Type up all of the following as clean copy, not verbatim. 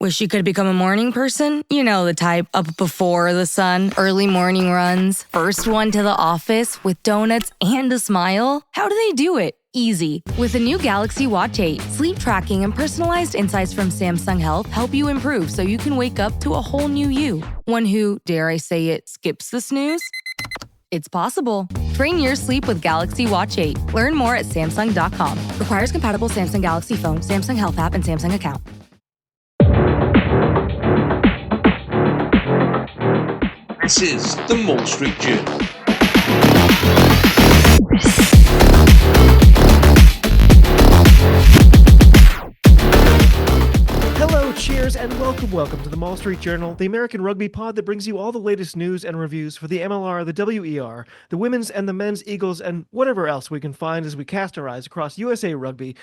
Wish you could become a morning person? You know the type, up before the sun, early morning runs, first one to the office with donuts and a smile. How do they do it? Easy. With the new Galaxy Watch 8, sleep tracking and personalized insights from Samsung Health help you improve so you can wake up to a whole new you. One who, dare I say it, skips the snooze? It's possible. Train your sleep with Galaxy Watch 8. Learn more at Samsung.com. Requires compatible Samsung Galaxy phone, Samsung Health app, and Samsung account. This is the Mall Street Journal. Hello, cheers, and welcome to the Mall Street Journal, the American rugby pod that brings you all the latest news and reviews for the MLR, the WER, the women's and the men's Eagles, and whatever else we can find as we cast our eyes across USA Rugby.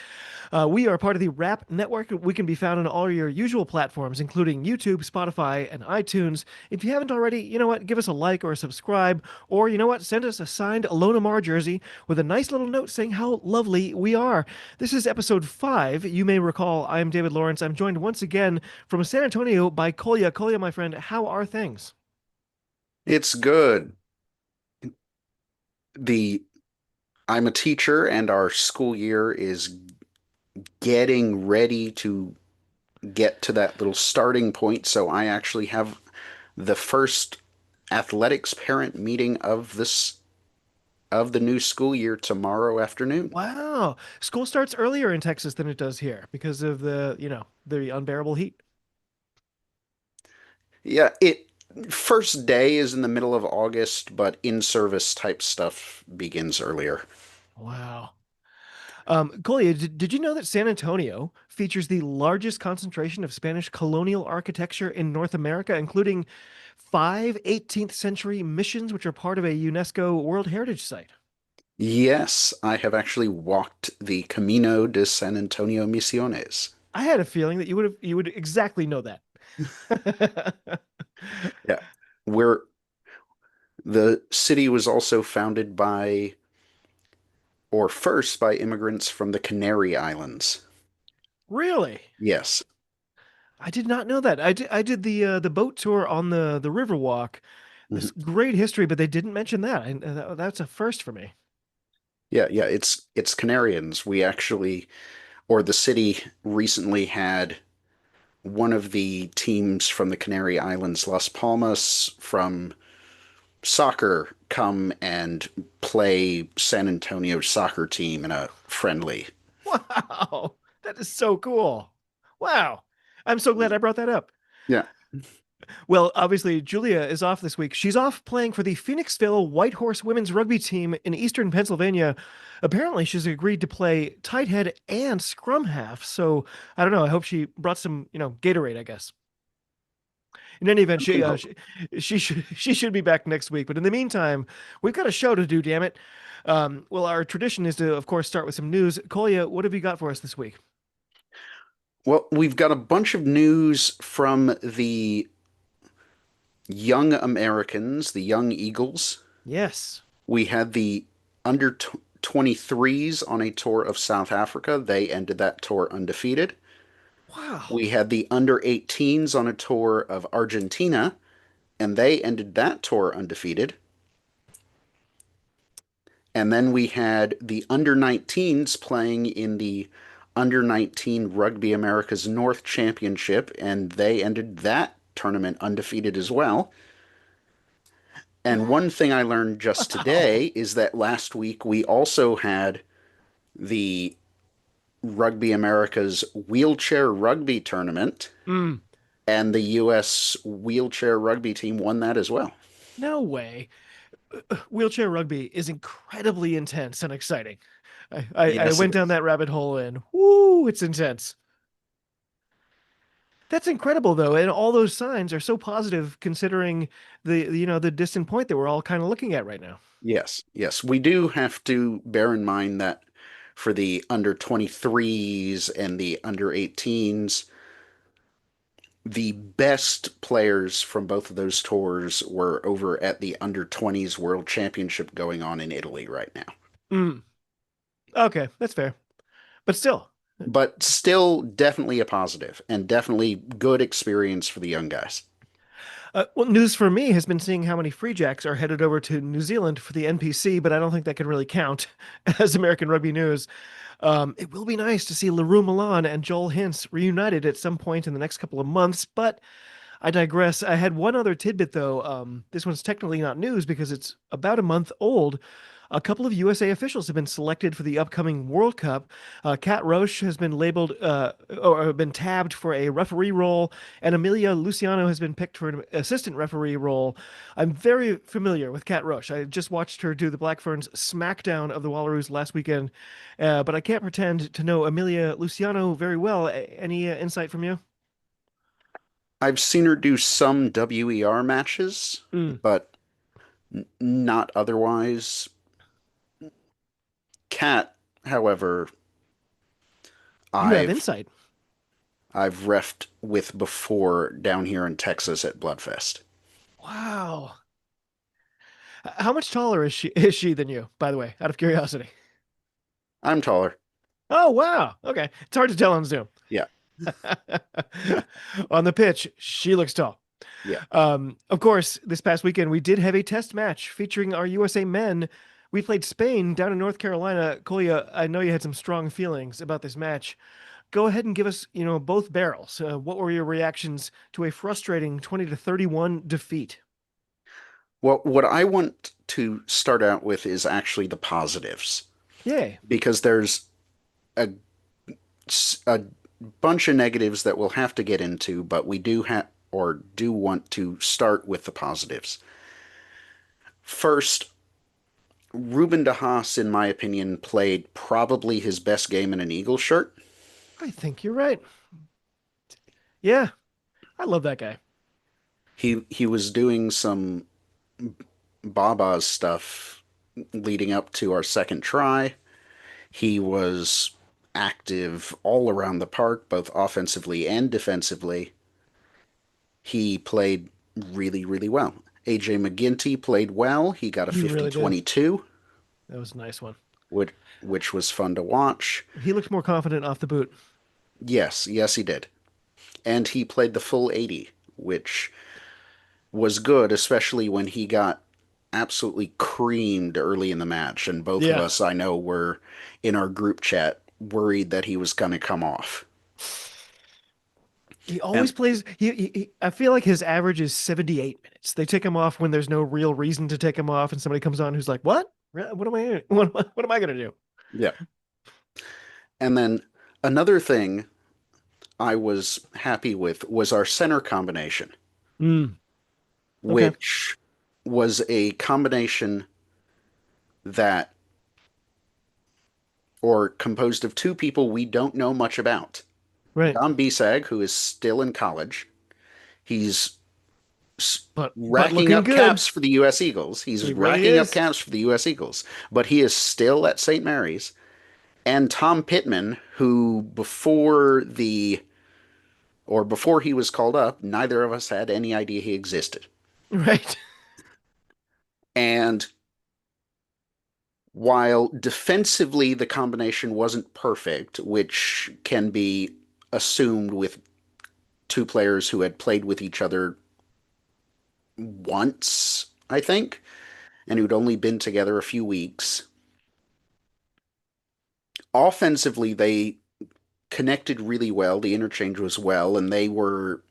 We are part of the Wrap Network. We can be found on all your usual platforms, including YouTube, Spotify, and iTunes. If you haven't already, you know what, give us a like or a subscribe, or you know what, send us a signed Alona Mar jersey with a nice little note saying how lovely we are. This is episode 5. You may recall I'm David Lawrence. I'm joined once again from San Antonio by Kolye. Kolye, my friend, how are things? It's good. I'm a teacher and our school year is getting ready to get to that little starting point. So I actually have the first athletics parent meeting of the new school year tomorrow afternoon. Wow. School starts earlier in Texas than it does here because of the unbearable heat. Yeah, first day is in the middle of August, but in-service type stuff begins earlier. Wow. Kolye, did you know that San Antonio features the largest concentration of Spanish colonial architecture in North America, including 5 18th century missions, which are part of a UNESCO World Heritage Site? Yes, I have actually walked the Camino de San Antonio Misiones. I had a feeling that you would exactly know that. Yeah, where the city was also founded first by immigrants from the Canary Islands. Really? Yes. I did not know that. I did the boat tour on the Riverwalk. This great history, but they didn't mention that. That's a first for me. Yeah, it's Canarians. The city recently had one of the teams from the Canary Islands, Las Palmas, from soccer, come and play San Antonio's soccer team in a friendly. Wow, that is so cool. Wow. I'm so glad I brought that up. Yeah. Well, obviously, Julia is off this week. She's off playing for the Phoenixville White Horse women's rugby team in eastern Pennsylvania. Apparently, she's agreed to play tight head and scrum half. So I don't know. I hope she brought some, Gatorade, I guess. In any event, she should be back next week. But in the meantime, we've got a show to do, damn it. Well, our tradition is to, of course, start with some news. Kolye, what have you got for us this week? Well, we've got a bunch of news from the young Americans, the young Eagles. Yes. We had the under 23s on a tour of South Africa. They ended that tour undefeated. Wow. We had the under 18s on a tour of Argentina, and they ended that tour undefeated. And then we had the under 19s playing in the under 19 Rugby America's North Championship, and they ended that tournament undefeated as well. And one thing I learned just today is that last week we also had the Rugby America's Wheelchair Rugby Tournament, and the U.S. Wheelchair Rugby team won that as well. No way. Wheelchair rugby is incredibly intense and exciting. I went down that rabbit hole and whoo, it's intense. That's incredible though, and all those signs are so positive considering the distant point that we're all kind of looking at right now. Yes. We do have to bear in mind that for the under 23s and the under 18s, the best players from both of those tours were over at the under 20s World Championship going on in Italy right now. Okay, that's fair. But still, but still definitely a positive and definitely good experience for the young guys. Well, news for me has been seeing how many Free Jacks are headed over to New Zealand for the NPC, but I don't think that can really count as American rugby news. It will be nice to see LaRue Milan and Joel Hintz reunited at some point in the next couple of months, but I digress. I had one other tidbit, though. This one's technically not news because it's about a month old. A couple of USA officials have been selected for the upcoming World Cup. Kat Roche has been labeled or been tabbed for a referee role, and Amelia Luciano has been picked for an assistant referee role. I'm very familiar with Kat Roche. I just watched her do the Black Ferns smackdown of the Wallaroos last weekend, but I can't pretend to know Amelia Luciano very well. Any insight from you? I've seen her do some WER matches, Mm, but not otherwise. Cat, however, you have I've insight. I've refed with before down here in Texas at Bloodfest. Wow. How much taller is she than you, by the way, out of curiosity? I'm taller. Oh, wow. Okay. It's hard to tell on Zoom. Yeah, On the pitch, she looks tall. yeah. Of course, this past weekend we did have a test match featuring our USA men. We played Spain down in North Carolina. Kolye, I know you had some strong feelings about this match. Go ahead and give us, both barrels. What were your reactions to a frustrating 20-31 defeat? Well, what I want to start out with is actually the positives Yay. because there's a, a bunch of negatives that we'll have to get into, but we do have or do want to start with the positives. First, Ruben de Haas, in my opinion, played probably his best game in an Eagle shirt. I think you're right. Yeah, I love that guy. He was doing some Baba's stuff leading up to our second try. He was active all around the park, both offensively and defensively. He played really, really well. AJ McGinty played well. He got a He really did. 50-22, That was a nice one. which, which was fun to watch. He looked more confident off the boot. Yes, yes, he did. And he played the full 80, which was good, especially when he got absolutely creamed early in the match. And both of Yeah. us, I know, were in our group chat worried that he was going to come off. He And always plays. I feel like his average is 78 minutes. They take him off when there's no real reason to take him off, and somebody comes on who's like, "What? What am I? What am I going to do?" yeah. And then another thing I was happy with was our center combination, Mm, okay. which was a combination that, or composed of two people we don't know much about. Right. Dom Bisag, who is still in college, he's But racking looking up good. caps for the U.S. Eagles. He's He really racking up is. caps for the U.S. Eagles, but he is still at St. Mary's. And Tom Pittman, who before he was called up, neither of us had any idea he existed. Right. And while defensively the combination wasn't perfect, which can be assumed with two players who had played with each other once, I think, and who'd only been together a few weeks. Offensively, they connected really well. The interchange was well, and they were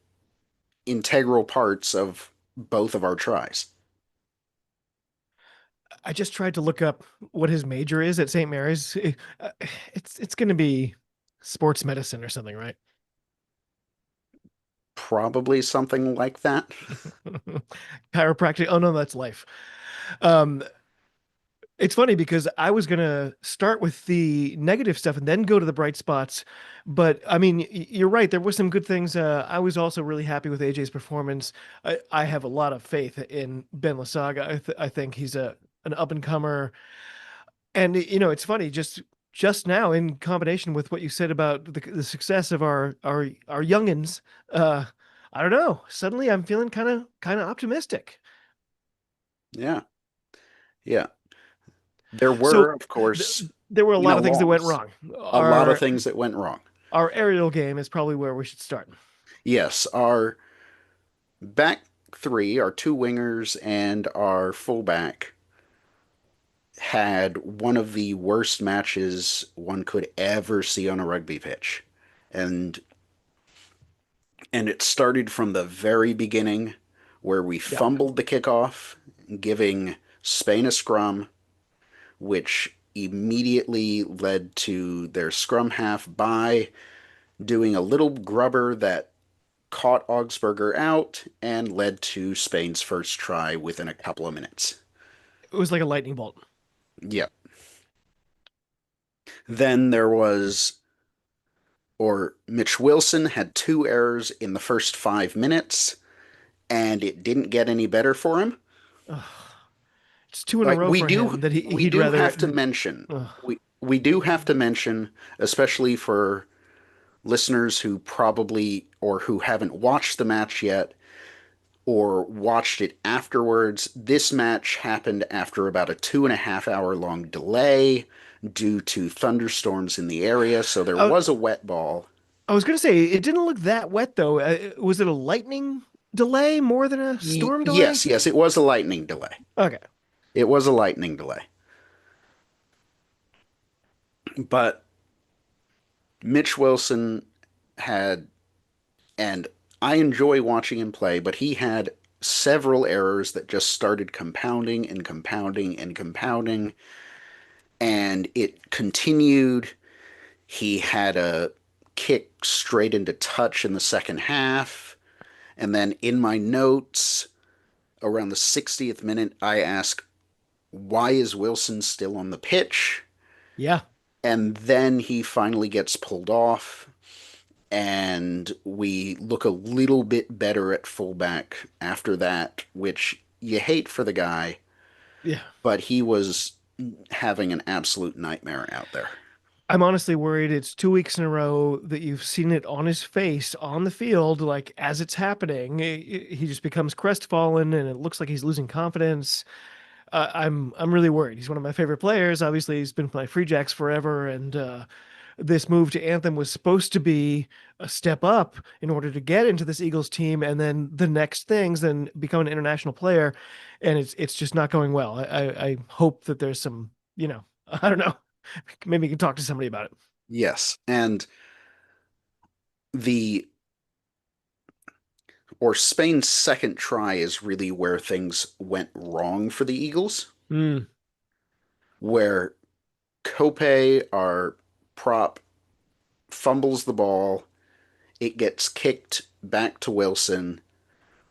integral parts of both of our tries. I just tried to look up what his major is at St. Mary's. It's going to be sports medicine or something, right? Probably something like that. Chiropractic. Oh no, that's life. Um, It's funny because I was gonna start with the negative stuff and then go to the bright spots, but I mean, you're right. There were some good things. I was also really happy with AJ's performance. I have a lot of faith in Ben Lasaga. I think he's an up and comer, and it's funny. Just now, in combination with what you said about the success of our youngins, uh, I don't know. Suddenly, I'm feeling kind of optimistic. Yeah. Yeah. There So, were, of th- course. There were a lot of things that went loss. wrong. A lot of Our things that went wrong. our aerial game is probably where we should start. Yes, our back three, our two wingers and our fullback had one of the worst matches one could ever see on a rugby pitch. And it started from the very beginning where we Yeah. fumbled the kickoff, giving Spain a scrum, which immediately led to their scrum half by doing a little grubber that caught Augsburger out and led to Spain's first try within a couple of minutes. It was like a lightning bolt. Yep. Then there was, or Mitch Wilson had two errors in the first 5 minutes, and it didn't get any better for him. Ugh. It's two in a Like row for him that we he'd do rather. have to mention, Ugh. we do have to mention, especially for listeners who probably or who haven't watched the match yet or watched it afterwards. This match happened after about a 2.5 hour long delay due to thunderstorms in the area, so there I, was a wet ball. I was gonna say it didn't look that wet though. Was it a lightning delay more than a storm delay? Yes, yes, it was a lightning delay. Okay. It was a lightning delay. But Mitch Wilson had, and I enjoy watching him play, but he had several errors that just started compounding and compounding and compounding, and it continued. He had a kick straight into touch in the second half, and then in my notes, around the 60th minute, I ask, why is Wilson still on the pitch? Yeah. And then he finally gets pulled off, and we look a little bit better at fullback after that, which you hate for the guy, Yeah. but he was having an absolute nightmare out there. I'm honestly worried it's 2 weeks in a row that you've seen it on his face on the field, like as it's happening. He just becomes crestfallen and it looks like he's losing confidence. I'm really worried. He's one of my favorite players. Obviously, he's been playing Free Jacks forever, and this move to Anthem was supposed to be a step up in order to get into this Eagles team, and then the next things, then become an international player, and it's just not going well. I hope that there's some, I don't know, maybe you can talk to somebody about it. Yes, and the or Spain's second try is really where things went wrong for the Eagles, Mm, where Kope, our prop, fumbles the ball. It gets kicked back to Wilson.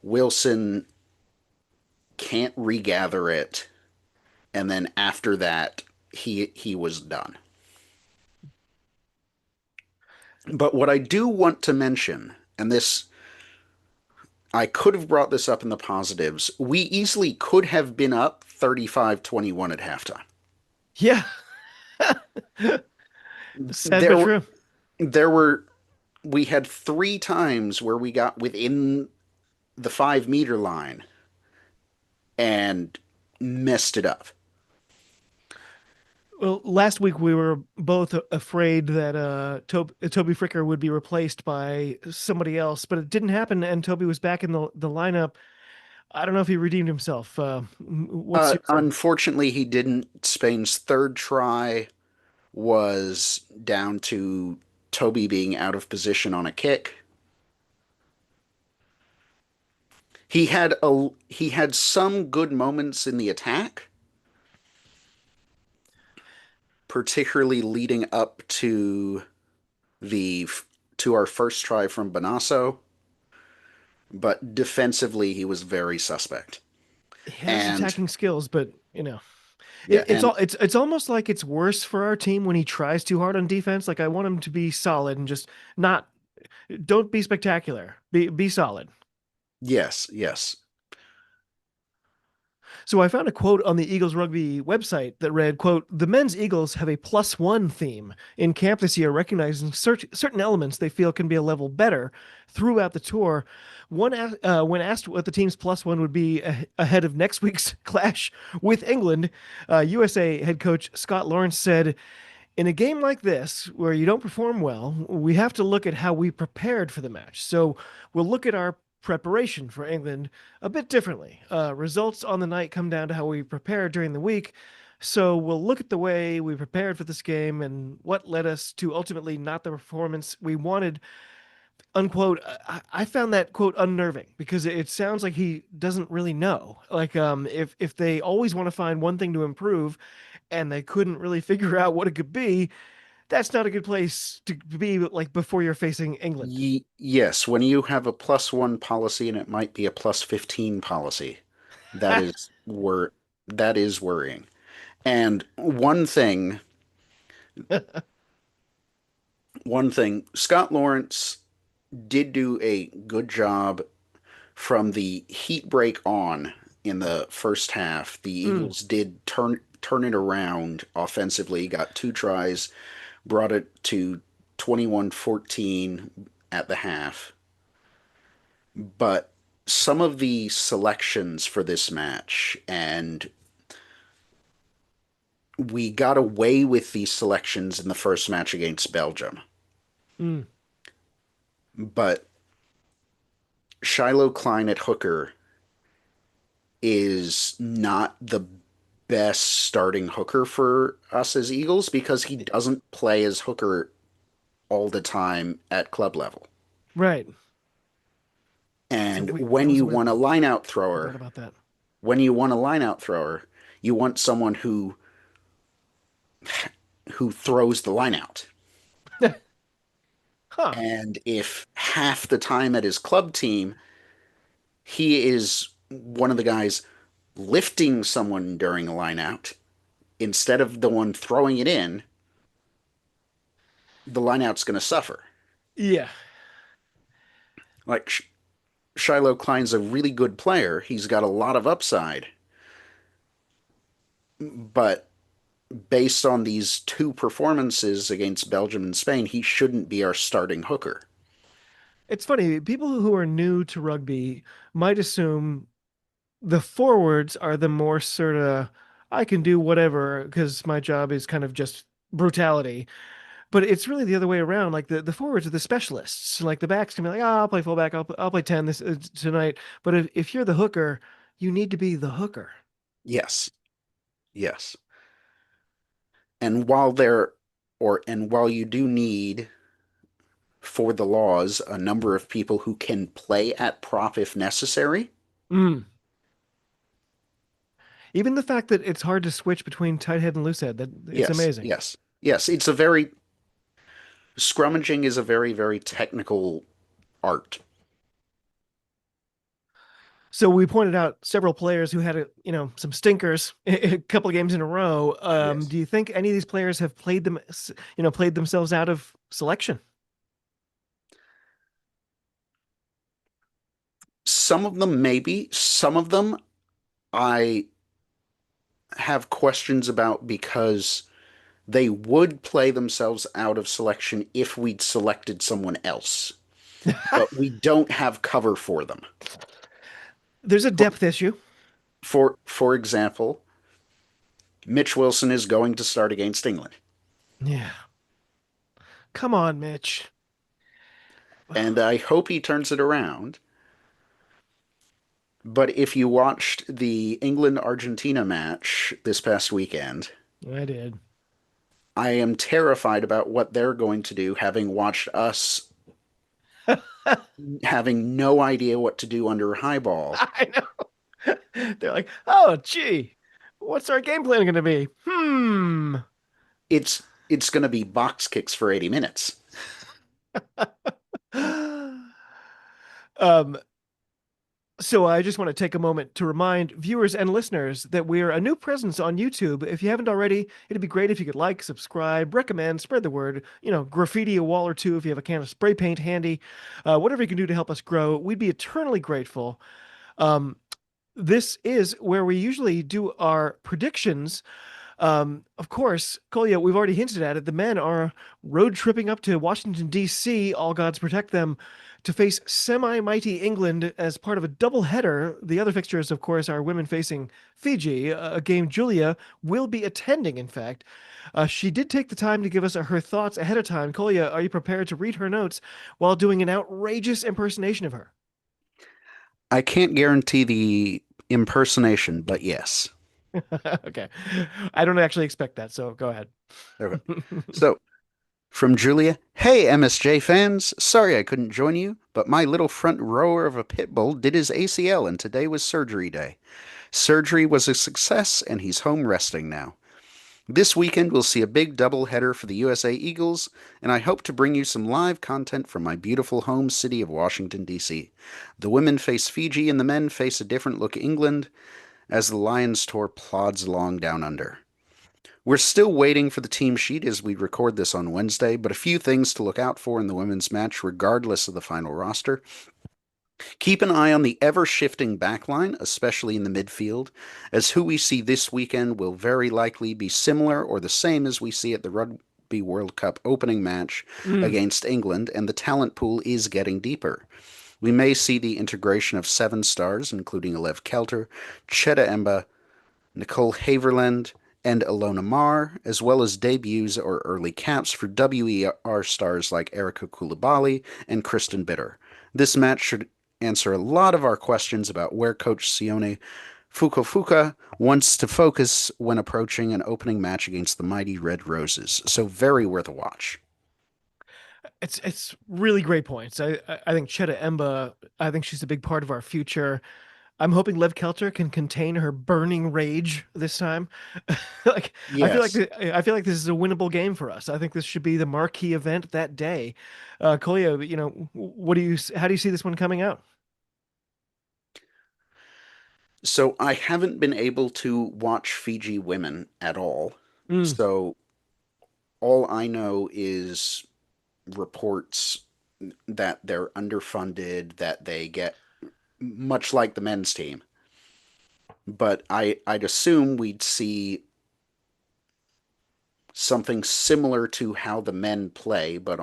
Wilson can't regather it, and then after that, he was done. But what I do want to mention, and this I could have brought this up in the positives, we easily could have been up 35-21 at halftime. yeah, sad but There true. there were we had three times where we got within the 5 meter line and messed it up. Well, last week we were both afraid that Toby Fricker would be replaced by somebody else, but it didn't happen, and Toby was back in the lineup. I don't know if he redeemed himself. What's your sense? Unfortunately, he didn't. Spain's third try was down to Toby being out of position on a kick. He had some good moments in the attack, particularly leading up the to our first try from Bonasso, but defensively he was very suspect. He has And attacking skills, but yeah, and it's almost like it's worse for our team when he tries too hard on defense. Like I want him to be solid and just not don't be spectacular. Be solid. yes, yes. So I found a quote on the Eagles rugby website that read, quote, "The men's Eagles have a +1 theme in camp this year, recognizing certain elements they feel can be a level better throughout the tour." When asked what the team's +1 would be ahead of next week's clash with England, USA head coach Scott Lawrence said, "In a game like this, where you don't perform well, we have to look at how we prepared for the match. So we'll look at our preparation for England a bit differently. Results on the night come down to how we prepared during the week. So we'll look at the way we prepared for this game and what led us to ultimately not the performance we wanted." Unquote. I found that quote unnerving because it sounds like he doesn't really know. Like, if they always want to find one thing to improve, and they couldn't really figure out what it could be, that's not a good place to be like before you're facing England. Yes, when you have a +1 policy and it might be a +15 policy, that is that is worrying. And one thing, Scott Lawrence did do a good job from the heat break on in the first half. The Mm, Eagles did turn it around offensively, got 2 tries, brought it to 21-14 at the half. But some of the selections for this match, and we got away with these selections in the first match against Belgium. mm. But Shiloh Klein at hooker is not the best starting hooker for us as Eagles because he doesn't play as hooker all the time at club level. Right. So And wait, when I was you aware of want a that. lineout Forgot thrower, about that. when you want a lineout thrower, you want someone who throws the lineout. Huh. And if half the time at his club team, he is one of the guys lifting someone during a lineout instead of the one throwing it in, the lineout's going to suffer. Yeah. Like Shiloh Klein's a really good player. He's got a lot of upside. But based on these two performances against Belgium and Spain, he shouldn't be our starting hooker. It's funny. People who are new to rugby might assume the forwards are the more sort of, I can do whatever because my job is kind of just brutality. But it's really the other way around. Like the forwards are the specialists. Like the backs can be like, I'll play fullback. I'll play 10 this tonight. But if you're the hooker, you need to be the hooker. Yes. Yes. And while there and while you do need for the laws a number of people who can play at prop if necessary, Mm. Even the fact that it's hard to switch between tight head and loose head, that it's yes, amazing. yes. Yes, it's a very scrummaging is a very, very technical art. So we pointed out several players who had some stinkers a couple of games in a row. Yes. Do you think any of these players have played themselves out of selection? Some of them maybe, some of them I have questions about because they would play themselves out of selection if we'd selected someone else, but we don't have cover for them. There's a For depth issue. for example, Mitch Wilson is going to start against England. Yeah. Come on, Mitch. And I hope he turns it around. But if you watched the England Argentina match this past weekend, I did. I am terrified about what they're going to do, having watched us having no idea what to do under high ball. I know. They're like, oh, gee, what's our game plan going to be? It's going to be box kicks for 80 minutes. um, So I just want to take a moment to remind viewers and listeners that we're a new presence on YouTube. If you haven't already, it'd be great if you could like, subscribe, recommend, spread the word, graffiti a wall or two if you have a can of spray paint handy. Whatever you can do to help us grow, we'd be eternally grateful. Um, this is where we usually do our predictions. Of course, Kolya, we've already hinted at it. The men are road tripping up to Washington, D.C., all gods protect them, to face semi-mighty England as part of a double-header. The other fixtures, of course, are women facing Fiji, a game Julia will be attending, in fact. She did take the time to give us her thoughts ahead of time. Kolya, are you prepared to read her notes while doing an outrageous impersonation of her? I can't guarantee the impersonation, but yes. Okay. I don't actually expect that, so go ahead. Okay. So, from Julia, hey MSJ fans, sorry I couldn't join you, but my little front rower of a pit bull did his ACL and today was surgery day. Surgery was a success and he's home resting now. This weekend we'll see a big doubleheader for the USA Eagles, and I hope to bring you some live content from my beautiful home city of Washington, D.C. The women face Fiji and the men face a different look England as the Lions tour plods along down under. We're still waiting for the team sheet as we record this on Wednesday, but a few things to look out for in the women's match, regardless of the final roster. Keep an eye on the ever shifting backline, especially in the midfield, as who we see this weekend will very likely be similar or the same as we see at the Rugby World Cup opening match Mm. against England, and the talent pool is getting deeper. We may see the integration of 7 stars, including Alev Kelter, Cheta Emba, Nicole Haverland, and Alona Marr, as well as debuts or early caps for WER stars like Erica Koulibaly and Kristen Bitter. This match should answer a lot of our questions about where Coach Sione Fukufuka wants to focus when approaching an opening match against the mighty Red Roses, so very worth a watch. It's really great points. I think Cheta Emba, I think she's a big part of our future. I'm hoping Lev Kelter can contain her burning rage this time. Like Yes. I feel like this is a winnable game for us. I think this should be the marquee event that day. Kolya, what do you how do you see this one coming out? So I haven't been able to watch Fiji women at all. Mm. So all I know is reports that they're underfunded, that they get much like the men's team. But I'd assume we'd see something similar to how the men play, but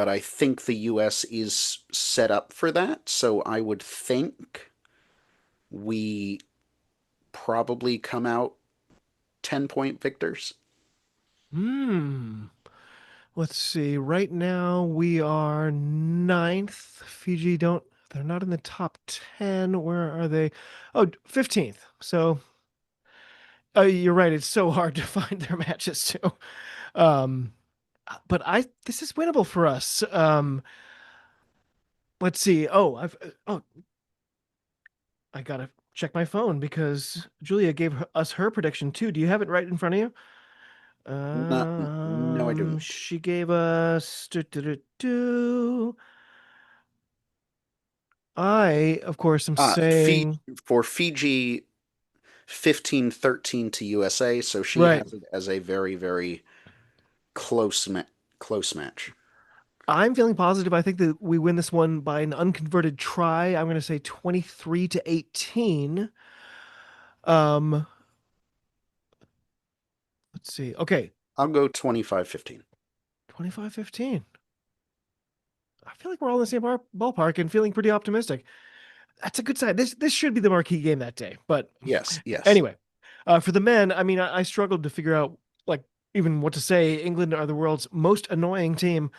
I think the US is set up for that, so I would think we probably come out 10-point victors. Hmm. Let's see. Right now we are ninth. Fiji don't they're not in the top 10. Where are they? Oh, 15th. So you're right. It's so hard to find their matches too. Um, but I this is winnable for us. Let's see. I gotta check my phone because Julia gave us her prediction too. Do you have it right in front of you? No, no, I don't. She gave us. I, of course, am Fiji, saying for Fiji 15-13 to USA, so she right. has it as a very, very close ma close match. I'm feeling positive. I think that we win this one by an unconverted try. I'm going to say 23 to 18. Um, let's see. Okay, I'll go 25-15. 25-15. I feel like we're all in the same ballpark and feeling pretty optimistic. That's a good sign. This should be the marquee game that day. But Yes, yes. anyway, for the men, I mean, I struggled to figure out like even what to say. England are the world's most annoying team,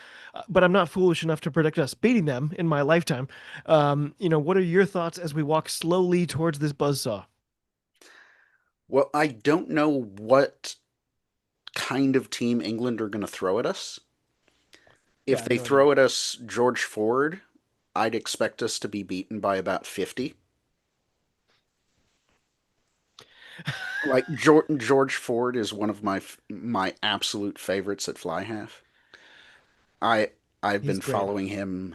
but I'm not foolish enough to predict us beating them in my lifetime. What are your thoughts as we walk slowly towards this buzzsaw? Well, I don't know what kind of team England are going to throw at us. Yeah, I If have they no idea. throw at us George Ford, I'd expect us to be beaten by about 50. Like George Ford is one of my absolute favorites at fly half. I I've He's been great. following him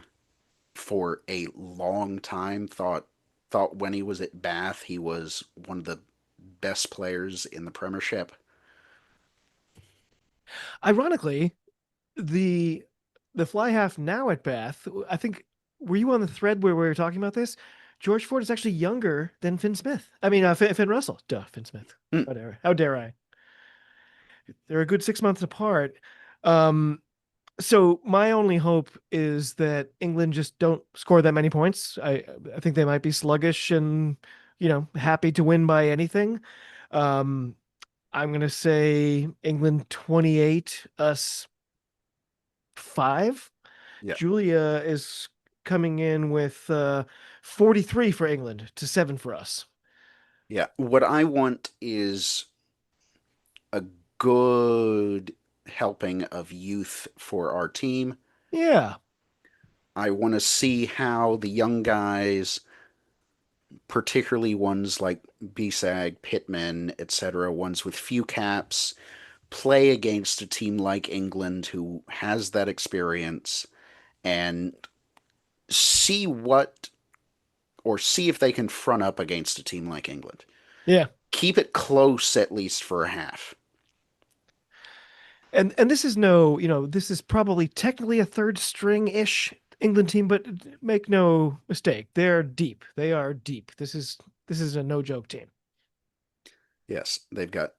for a long time. Thought when he was at Bath he was one of the best players in the Premiership. Ironically, the the fly half now at Bath, I think were you on the thread where we were talking about this? George Ford is actually younger than Finn Smith. I mean, Finn Russell. Duh, Finn Smith. Hmm. How dare I? They're a good 6 months apart. Um, so my only hope is that England just don't score that many points. I think they might be sluggish and happy to win by anything. Um, I'm gonna say England 28, us 5. Yeah. Julia is coming in with 43 for England to 7 for us. Yeah. What I want is a good helping of youth for our team. Yeah. I want to see how the young guys, particularly ones like BSAG, Pittman, etc., ones with few caps, play against a team like England who has that experience and see what or see if they can front up against a team like England. Yeah. Keep it close at least for a half. And this is no, this is probably technically a third string-ish England team, but make no mistake, they're deep. They are deep. This is a no joke team. Yes, they've got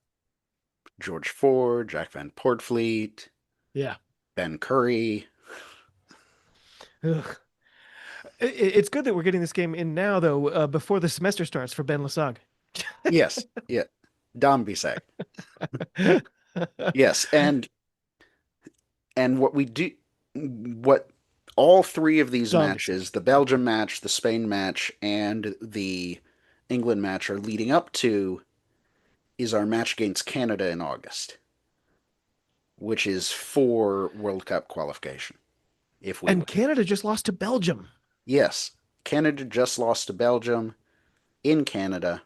George Ford, Jack Van Portfleet, Yeah. Ben Curry. Ugh. It's good that we're getting this game in now, though, before the semester starts for Ben Lasag. Yes, yeah. Dom Bisak. Yes, and what all three of these Dom Bisak. matches, the Belgium match, the Spain match, and the England match are leading up to is our match against Canada in August, which is for World Cup qualification, if we And win. Canada just lost to Belgium. Yes, Canada just lost to Belgium in Canada,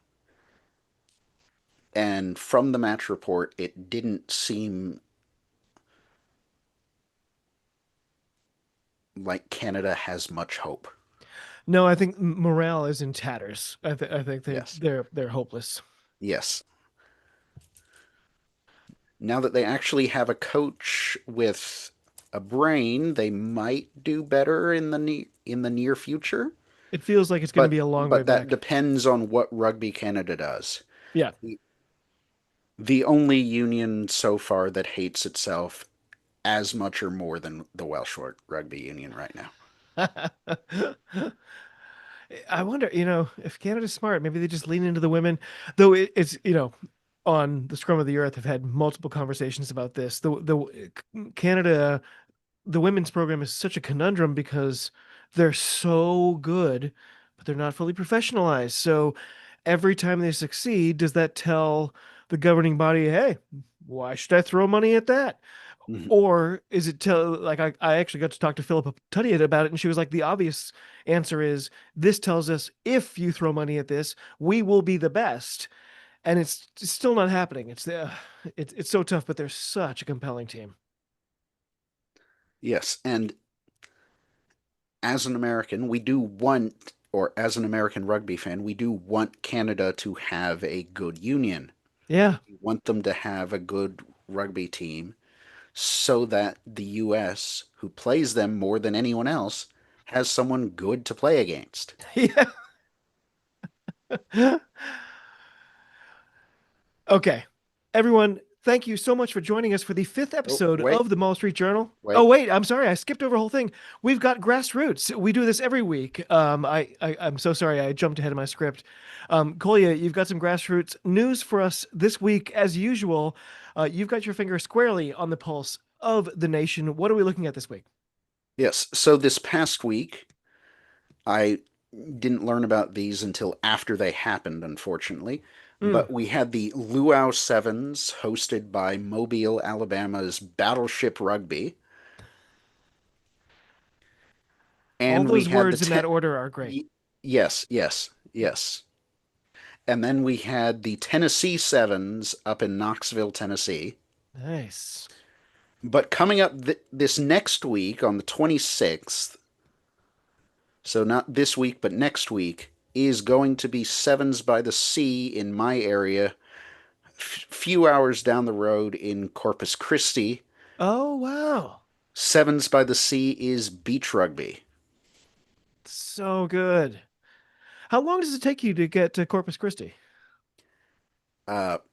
and from the match report, it didn't seem like Canada has much hope. No, I think morale is in tatters. I think Yes. they're hopeless. Yes. Now that they actually have a coach with a brain, they might do better in the near future. It feels like it's going to But be a long way but that back. depends on what Rugby Canada does. Yeah. The only union so far that hates itself as much or more than the Welsh Rugby Union right now. I wonder, if Canada's smart, maybe they just lean into the women. Though it's, on the Scrum of the Earth, I've had multiple conversations about this. The Canada, the women's program is such a conundrum because they're so good, but they're not fully professionalized. So every time they succeed, does that tell the governing body, hey, why should I throw money at that? Mhm. Or is it tell like I actually got to talk to Philippa Tuttiett about it, and she was like, the obvious answer is this tells us if you throw money at this, we will be the best. And it's still not happening. It's so tough, but they're such a compelling team. Yes, and as an American, we do want, or as an American rugby fan, we do want Canada to have a good union. Yeah. We want them to have a good rugby team so that the US, who plays them more than anyone else, has someone good to play against. Yeah. Okay. Everyone, thank you so much for joining us for the fifth Oh, episode wait, of the Mall Street Journal. Oh, wait. wait, I'm sorry. I skipped over a whole thing. We've got grassroots. We do this every week. I'm so sorry. I jumped ahead of my script. Kolye, you've got some grassroots news for us this week, as usual. You've got your finger squarely on the pulse of the nation. What are we looking at this week? Yes, so this past week, I didn't learn about these until after they happened, unfortunately. Mm. But we had the Luau Sevens hosted by Mobile, Alabama's Battleship Rugby. All And we those had the words in that ten- order are great. yes, yes, yes. And then we had the Tennessee Sevens up in Knoxville, Tennessee. Nice. But coming up this next week on the 26th, so not this week, but next week, is going to be Sevens by the Sea in my area, few hours down the road in Corpus Christi. Oh, wow. Sevens by the Sea is beach rugby. So good. How long does it take you to get to Corpus Christi? About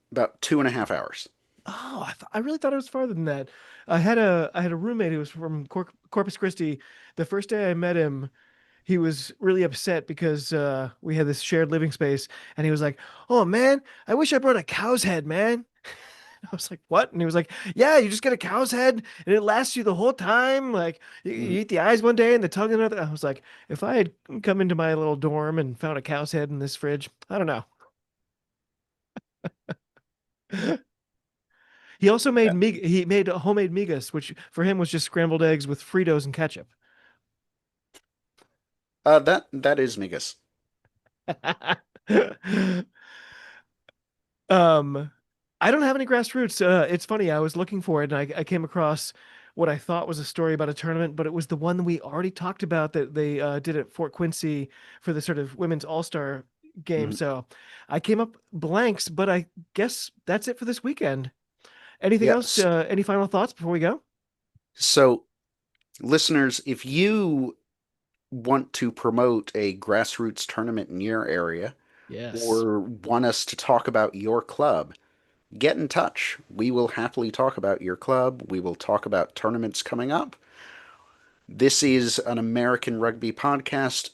2.5 hours. Oh, I really thought it was farther than that. I had a roommate who was from Corpus Christi. The first day I met him, he was really upset because we had this shared living space, and he was like, "Oh man, I wish I brought a cow's head, man." I was like, "What?" And he was like, "Yeah, you just get a cow's head, and it lasts you the whole time. Like you eat the eyes one day and the tongue another." I was like, "If I had come into my little dorm and found a cow's head in this fridge, I don't know." He also made he made homemade migas, which for him was just scrambled eggs with Fritos and ketchup. That is Migas. Um, I don't have any grassroots. It's funny. I was looking for it, and I came across what I thought was a story about a tournament, but it was the one that we already talked about that they did at Fort Quincy for the sort of women's all-star game. Mhm. So I came up blanks, but I guess that's it for this weekend. Anything else? Yes. Any final thoughts before we go? So, listeners, if you want to promote a grassroots tournament in your area Yes. or want us to talk about your club, get in touch. We will happily talk about your club. We will talk about tournaments coming up. This is an American rugby podcast.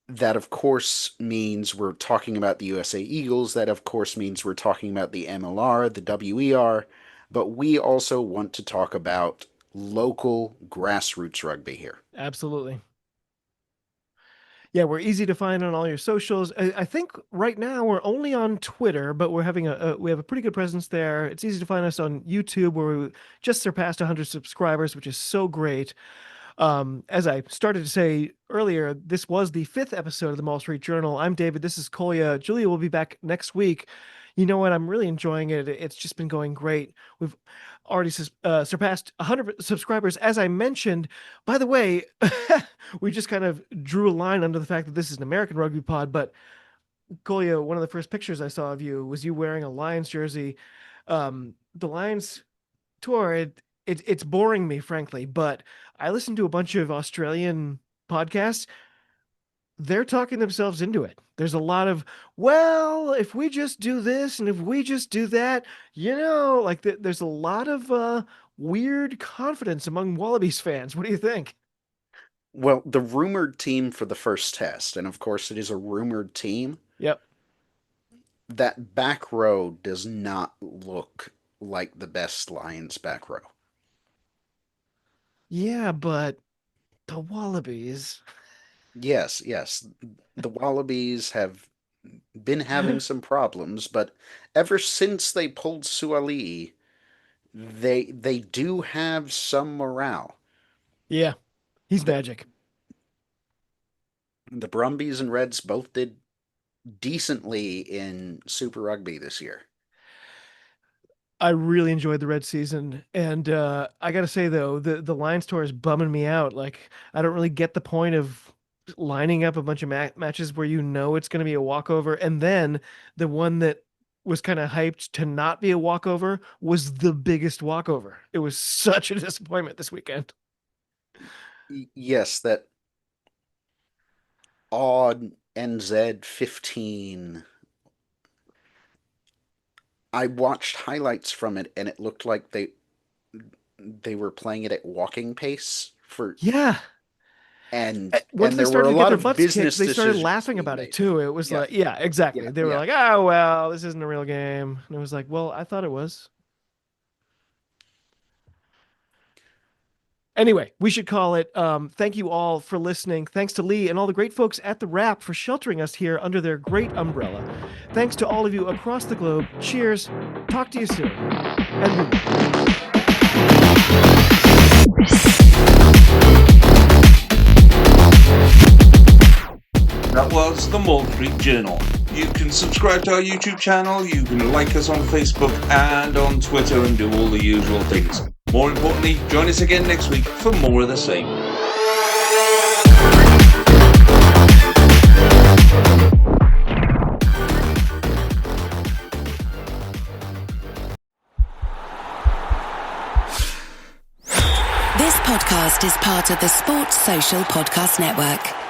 That, of course, means we're talking about the USA Eagles. That, of course, means we're talking about the MLR, the WER. But we also want to talk about local grassroots rugby here. Absolutely. Yeah, we're easy to find on all your socials. I think right now we're only on Twitter, but we're having we have a pretty good presence there. It's easy to find us on YouTube, where we just surpassed 100 subscribers, which is so great. As I started to say earlier, this was the 5th episode of the Mall Street Journal. I'm David. This is Kolye. Julia will be back next week. You know what? I'm really enjoying it. It's just been going great. We've already surpassed 100 subscribers, as I mentioned. By the way, we just kind of drew a line under the fact that this is an American rugby pod. But Kolya, one of the first pictures I saw of you was you wearing a Lions jersey. The Lions tour, it's boring me, frankly, but I listen to a bunch of Australian podcasts. They're talking themselves into it. There's a lot of, well, if we just do this and if we just do that, like there's a lot of weird confidence among Wallabies fans. What do you think? Well, the rumored team for the first test, and of course it is a rumored team, Yep. that back row does not look like the best Lions back row. Yeah, but the Wallabies. Yes, yes. The Wallabies have been having some problems, but ever since they pulled Suali, they do have some morale. Yeah, he's The magic. the Brumbies and Reds both did decently in Super Rugby this year. I really enjoyed the Red season, and I gotta say though, the Lions tour is bumming me out. Like, I don't really get the point of lining up a bunch of matches where it's going to be a walkover, and then the one that was kind of hyped to not be a walkover was the biggest walkover. It was such a disappointment this weekend. Yes, that odd NZ 15. I watched highlights from it and it looked like they were playing it at walking pace for Yeah. Once and they there were started a to get lot their of butts kicked, business they started decisions laughing being about it made. too. It was Yeah, like, yeah, exactly. yeah, They were yeah. like, oh, well, this isn't a real game. And it was like, well, I thought it was. Anyway, we should call it. Thank you all for listening. Thanks to Lee and all the great folks at the Wrap for sheltering us here under their great umbrella. Thanks to all of you across the globe. Cheers. Talk to you soon. And That was the Mall Street Journal. You can subscribe to our YouTube channel, you can like us on Facebook and on Twitter and do all the usual things. More importantly, join us again next week for more of the same. This podcast is part of the Sports Social Podcast Network.